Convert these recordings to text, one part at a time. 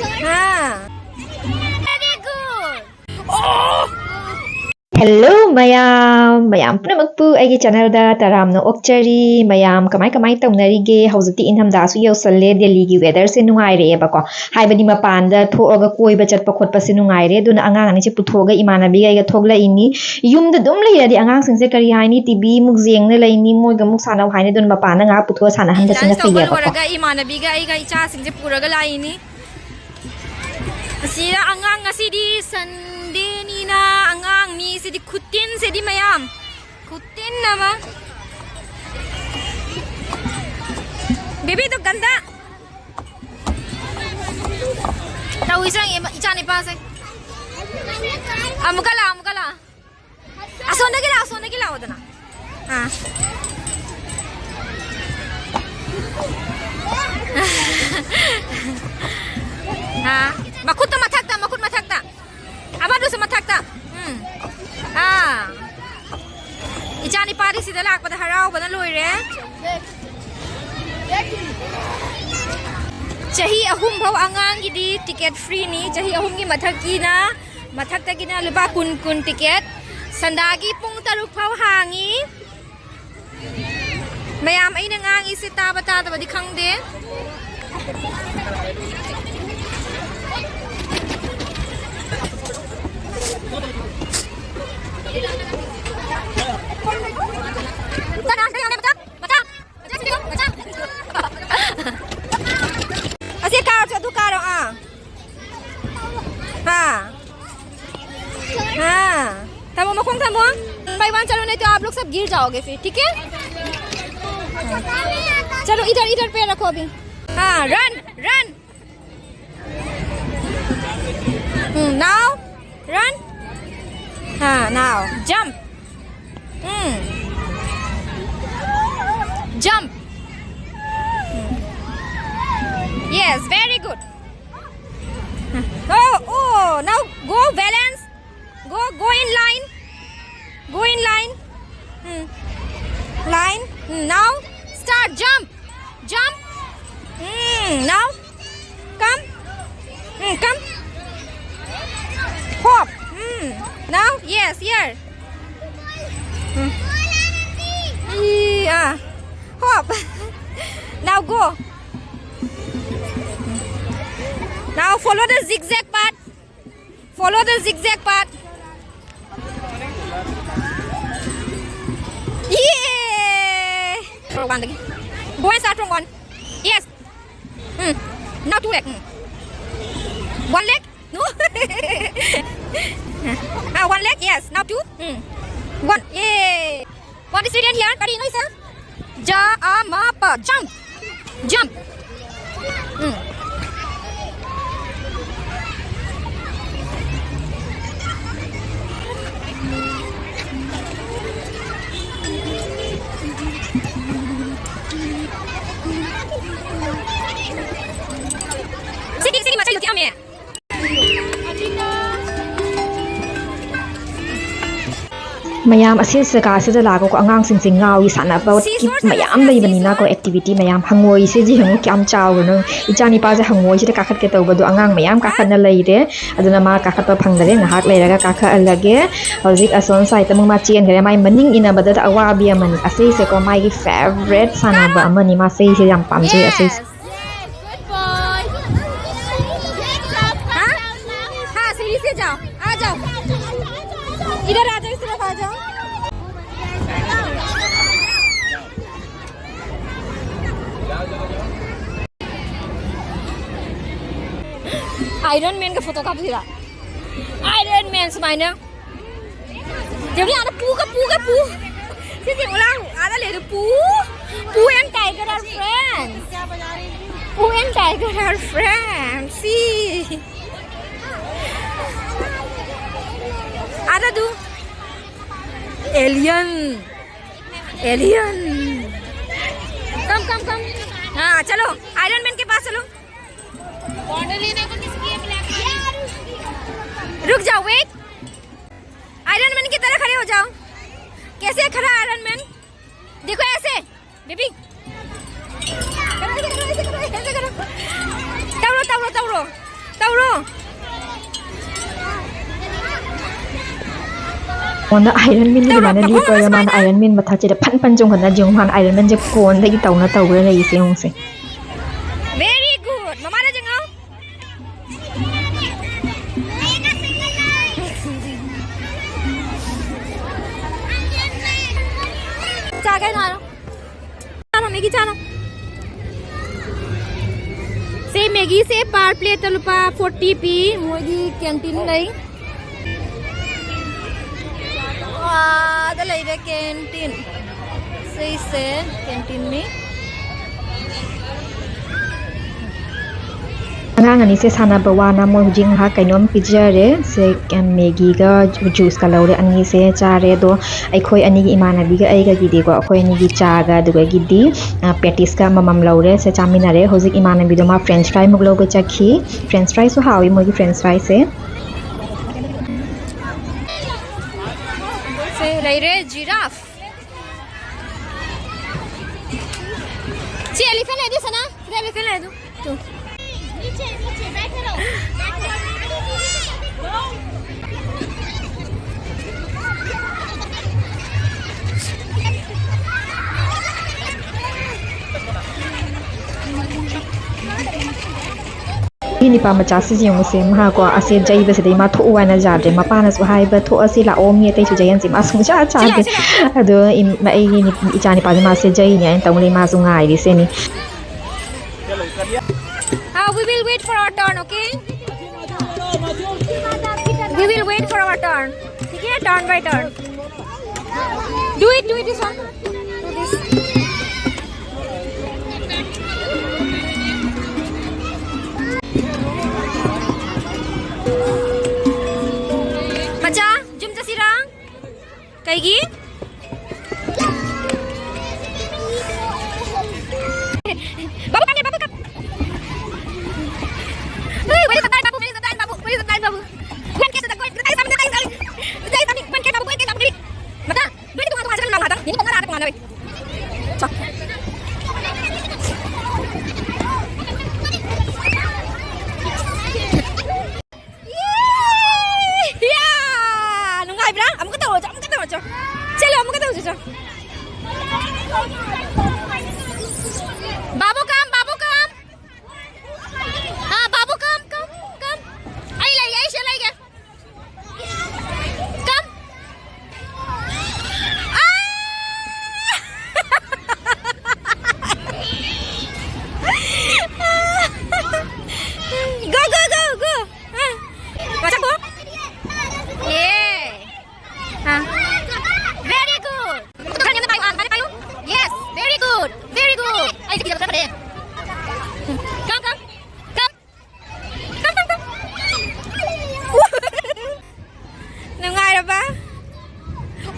हाँ very good Hello mayam punamakpu aigi channel da taramna okchari mayam kamai taunarige haujuti inhamda su yausalle Delhi gi weather se nungaire ba ko haibani mapanda thoga koiba chatpa khotpa se nungaire duna angang ani se puthoga imanabi ga thogla ini yumda dum leiradi angang singse kari haini tv muk jengna laini moiga muk sanau haini dun mapana nga putho sana handa sina fiya ba ko imanabi ga ai ga icha singse puraga laini asira angang ngasidi Sunday ni na angang ni sidi kutin sidi mayam kutin nama baby to ganda tahu isang icha ni pa se amukala asonda gila odana ha ha makut mathakta abadu sa mathakta ichani pari sida lakpada harau bana loire chahi ahum bhau angang gi di ticket free ni chahi ahum gi mathakta gi na lupa kun ticket sandagi pung taruk phau hangi mayam ai na ngang isi ta ba di khangde Asih karo tu karo हाँ थमो मखोंग थमो भाई one चलो नहीं तो आप लोग सब गिर जाओगे फिर ठीक है चलो इधर पे रखो अभी हाँ रन नाउ रन हाँ now jump jump yes very good oh now go balance go in line line now start jump now come hop now yes here hop now go now follow the zigzag path yeah one again go and start from one yes now two leg one leg no one leg yes now two one yeah what is written here what do you know sir jump sini macam itu kami mayam asil saka sida lago ko angang sing ngawi sana ba ki mayam dai bani na ko activity mayam hangoi se ji hangu kyam chaw no ichani pa ja hangoi se ka khat ke taw badu angang mayam ka khat na lai re aduna ma ka khat pa phang dare ngahak lai raga ka kha alage hojik ason sai ta ma chien gare mai maning ina bada awa bi amani asai se ko mai favorite sana ba amani ma sei se yam pam je asai इधर आ जाओ इस तरफ आ जाओ iron man का photo काफी रहा iron man समाइना जब ये आना पू सिर्फ उलांग आना ले दो पू एंड टाइगर आर फ्रेंड्स सी आधा दू एलियन कम हाँ चलो आयरन मैन के पास चलो रुक जाओ वेट आयरन मैन की तरह खड़े हो जाओ कैसे खड़ा आयरन मैन देखो ऐसे बेबी ऐसे करो तवरो तौरो ꯃꯉꯣꯟꯗ ꯑꯥꯏꯔꯟ ꯃꯦꯟꯒꯤ ꯑꯗꯨꯃꯥꯏꯅ ꯂꯦꯞꯄꯒ ꯃꯥꯅ ꯑꯥꯏꯔꯟ ꯃꯦꯟ ꯃꯊꯛꯁꯤꯗ ꯐꯟ ꯐꯟ ꯆꯣꯡꯈꯠꯅ ꯌꯦꯡꯉꯨ ꯃꯥꯅ ꯑꯥꯏꯔꯟ ꯃꯦꯟꯁꯦ ꯀꯣꯟꯗꯒꯤ ꯇꯧꯅ ꯇꯧꯈ꯭ꯔ ꯂꯩꯔꯤꯁꯦ ꯌꯦꯡꯉꯨꯁꯦ very good mama da jengau cha cái nào nó Maggie cha nó से मैगी से पर प्लेट रुपा 40p मोगी कैंटीन नहीं वाह ले कैंटीन सही से कैंटीन में ꯑꯉꯥꯡ ꯑꯅꯤꯁꯦ ꯁꯥꯟꯅꯕ ꯋꯥꯅ ꯃꯣꯏ ꯍꯧꯖꯤꯛ ꯉꯥꯏꯍꯥꯛ ꯀꯩꯅꯣꯝ ꯄꯤꯖꯔꯦ ꯁꯦ ꯃꯦꯒꯤꯒ ꯖꯨꯁꯀ ꯂꯧꯔꯦ ꯑꯅꯤꯁꯦ ꯆꯥꯔꯦ ꯑꯗꯣ ꯑꯩꯈꯣꯏ ꯑꯅꯤꯒꯤ ꯏꯃꯥꯟꯅꯕꯤꯒ ꯑꯩꯒꯒꯤꯗꯤꯀꯣ ꯑꯩꯈꯣꯏ ꯑꯅꯤꯒꯤ ꯆꯥꯒ ꯑꯗꯨꯒꯒꯤꯗꯤ ꯄꯦꯇꯤꯁꯀ ꯑꯃꯃꯝ ꯂꯧꯔꯦ ꯁꯦ ꯆꯥꯃꯤꯟꯅꯔꯦ ꯍꯧꯖꯤꯛ ꯏꯃꯥꯟꯅꯕꯤꯗꯣ ꯃꯥ ꯐ꯭ꯔꯦꯟꯆ ꯐ꯭ꯔꯥꯏ ꯃꯨꯛ ꯂꯧꯕ ꯆꯠꯈꯤ ꯐ꯭ꯔꯦꯟꯆ ꯐ꯭ꯔꯥꯏꯁꯨ ꯍꯥꯎꯏ ꯃꯣꯏꯒꯤ ꯐ꯭ꯔꯦꯟꯆ ꯐ꯭ꯔꯥꯏꯁꯦ से लेरे जिराफ ची एलिफेंट ले दो सना एलिफेंट ले दो तू नीचे नीचे बैठे रहो 이 니빠 마차스 지용세 마하고 아세 자이베스데 마 토와나 자데 마파나스 하이베 토어시 라오 미 테이수 자이언지 마스무자 차게 아도 이 아이기 이자니 빠지 마세 자이니 안 땅리 마수 nga이 세니 we will wait for our turn okay we will wait for our turn ठीक है turn by turn do it this one do this Macha, jom sa sirang. Kaigi? Babu kan babu kan. Wait, sa tayo babu, wait sa tayo babu. Bukan kita tak kita sama tayo sekali. Tayo sama bukan kita babu, kita babu. Mata, dulu itu tunggu sa lang Ini pengarah ada pengarah. Cok. Babu come ah babu come ai lai ke come go macam ko yeah very good yes very good ay sige dapat pa come nangai ra ba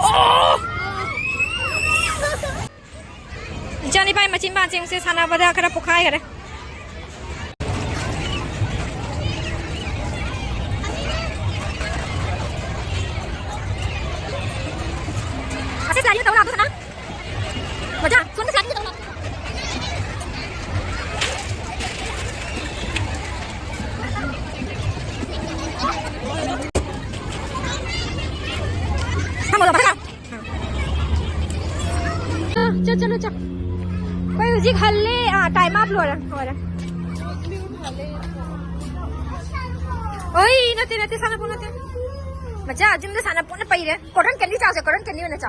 oh jani pai machin ba cheng se sana bada kara pukhai kare ase sari tahu aku sana Baca, sudah sakit tahu. Kamu dah berapa? चलो कोई उसी हल्ले time आप लो रहा ओए नते sana pun nate बच्चा gym दे sana pun पाई रे cotton candy चाह से कॉटन कैंडी बना चाह